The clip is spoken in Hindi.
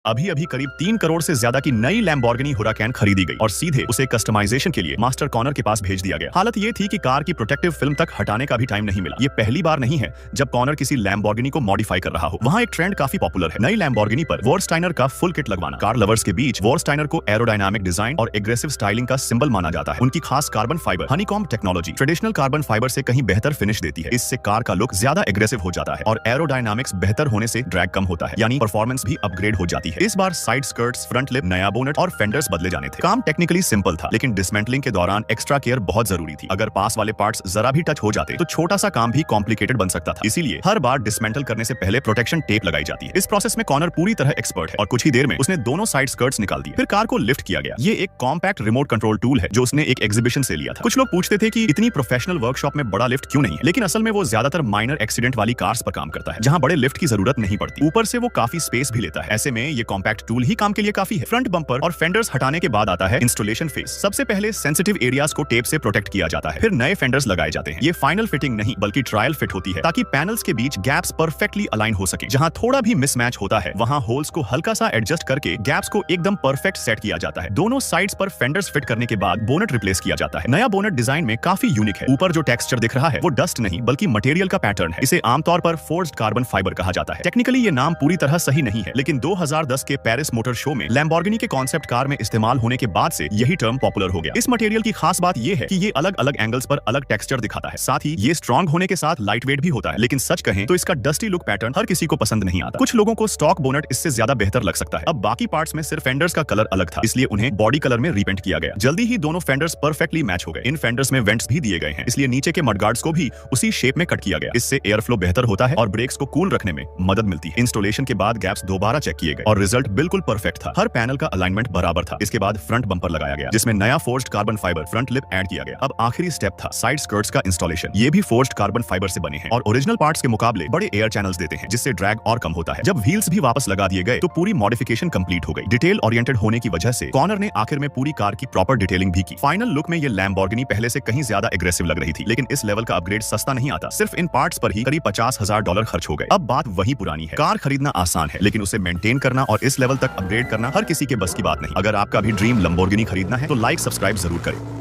अभी अभी करीब 3 करोड़ से ज्यादा की नई लैम्बोर्गिनी हुराकैन खरीदी गई और सीधे उसे कस्टमाइजेशन के लिए मास्टर कॉनर के पास भेज दिया गया। हालत ये थी कि कार की प्रोटेक्टिव फिल्म तक हटाने का भी टाइम नहीं मिला। ये पहली बार नहीं है जब कॉनर किसी लैम्बोर्गिनी को मॉडिफाई कर रहा हो। वहाँ एक ट्रेंड काफी पॉपुलर है, नई लैम्बोर्गिनी पर वोर्स्टाइनर का फुल किट लगवाना। कार लवर्स के बीच वोर्स्टाइनर को एरोडायनामिक डिजाइन और एग्रेसिव स्टाइलिंग का सिंबल माना जाता है। उनकी खास carbon fibre honeycomb technology traditional carbon fibre से कहीं बेहतर फिनिश देती है। इससे कार का लुक ज्यादा एग्रेसिव हो जाता है और एरोडायनामिक्स बेहतर होने से ड्रैग कम होता है, यानी परफॉर्मेंस भी अपग्रेड हो जाती है। इस बार साइड स्कर्ट्स, फ्रंट लिप, नया बोनेट और फेंडर्स बदले जाने थे। काम टेक्निकली सिंपल था, लेकिन डिसमेंटलिंग के दौरान एक्स्ट्रा केयर बहुत जरूरी थी। अगर पास वाले पार्ट्स जरा भी टच हो जाते तो छोटा सा काम भी कॉम्प्लिकेटेड बन सकता था। इसीलिए हर बार डिसमेंटल करने से पहले प्रोटेक्शन टेप लगाई जाती है। इस प्रोसेस में कॉनर पूरी तरह एक्सपर्ट है और कुछ ही देर में उसने दोनों साइड स्कर्ट्स निकाल दिए। फिर कार को लिफ्ट किया गया। ये एक कॉम्पैक्ट रिमोट कंट्रोल टूल है जो उसने एक एग्जीबिशन से लिया था। कुछ लोग पूछते थे कि इतनी प्रोफेशनल वर्कशॉप में बड़ा लिफ्ट क्यों नहीं है, लेकिन असल में वो ज्यादातर माइनर एक्सीडेंट वाली कार्स पर काम करता है, जहां बड़े लिफ्ट की जरूरत नहीं पड़ती। ऊपर से वो काफी स्पेस भी लेता है। ऐसे में ये कॉम्पैक्ट टूल ही काम के लिए काफी है। फ्रंट बम्पर और फेंडर्स हटाने के बाद आता है इंस्टॉलेशन फेज। सबसे पहले सेंसिटिव एरियाज को टेप से प्रोटेक्ट किया जाता है, फिर नए फेंडर्स लगाए जाते हैं। ये फाइनल फिटिंग नहीं बल्कि ट्रायल फिट होती है, ताकि पैनल्स के बीच गैप्स परफेक्टली अलाइन हो सके। जहां थोड़ा भी मिसमैच होता है वहां होल्स को हल्का सा एडजस्ट करके गैप्स को एकदम परफेक्ट सेट किया जाता है। दोनों साइड्स पर फेंडर्स फिट करने के बाद बोनेट रिप्लेस किया जाता है। नया बोनेट डिजाइन में काफी यूनिक है। ऊपर जो टेक्सचर दिख रहा है वो डस्ट नहीं बल्कि मटेरियल का पैटर्न है। इसे आमतौर पर फोर्स्ड कार्बन फाइबर कहा जाता है। टेक्निकली ये नाम पूरी तरह सही नहीं है, लेकिन 2010 के पेरिस मोटर शो में लैम्बोर्गिनी के कॉन्सेप्ट कार में इस्तेमाल होने के बाद से यही टर्म पॉपुलर हो गया। इस मटेरियल की खास बात यह है कि ये अलग अलग एंगल्स पर अलग टेक्सचर दिखाता है। साथ ही ये स्ट्रॉन्ग होने के साथ लाइट वेट भी होता है, लेकिन सच कहें तो इसका डस्टी लुक पैटर्न हर किसी को पसंद नहीं आता। कुछ लोगों को स्टॉक बोनेट इससे ज्यादा बेहतर लग सकता है। अब बाकी पार्ट्स में सिर्फ फेंडर्स का कलर अलग था, इसलिए उन्हें बॉडी कलर में रीपेंट किया गया। जल्दी ही दोनों फेंडर्स परफेक्टली मैच हो गए। इन फेंडर्स में वेंट्स भी दिए गए हैं, इसलिए नीचे के मडगार्ड्स को भी उसी शेप में कट किया गया। इससे एयर फ्लो बेहतर होता है और ब्रेक्स को कूल रखने में मदद मिलती है। इंस्टॉलेशन के बाद गैप्स दोबारा चेक किए गए और रिजल्ट बिल्कुल परफेक्ट था। हर पैनल का अलाइनमेंट बराबर था। इसके बाद फ्रंट बम्पर लगाया गया, जिसमें नया forced carbon fibre front lip add किया गया। अब आखिरी स्टेप था साइड स्कर्ट्स का इंस्टॉलेशन। ये भी फोर्स्ड कार्बन फाइबर से बने हैं और ओरिजिनल पार्ट्स के मुकाबले बड़े एयर चैनल्स देते हैं, जिससे ड्रैग और कम होता है। जब व्हील्स भी वापस लगा दिए गए तो पूरी मॉडिफिकेशन कंप्लीट हो गई। डिटेल ओरिएंटेड होने की वजह से कॉनर ने आखिर में पूरी कार की प्रॉपर डिटेलिंग भी की। फाइनल लुक में ये लैम्बोर्गिनी पहले से कहीं ज्यादा एग्रेसिव लग रही थी, लेकिन इस लेवल का अपग्रेड सस्ता नहीं आता। सिर्फ इन पार्ट्स पर ही करीब $50,000 खर्च हो गए। अब बात वही पुरानी है, कार खरीदना आसान है, लेकिन उसे मेंटेन करना और इस लेवल तक अपग्रेड करना हर किसी के बस की बात नहीं। अगर आपका भी ड्रीम लैम्बोर्गिनी खरीदना है तो लाइक सब्सक्राइब जरूर करें।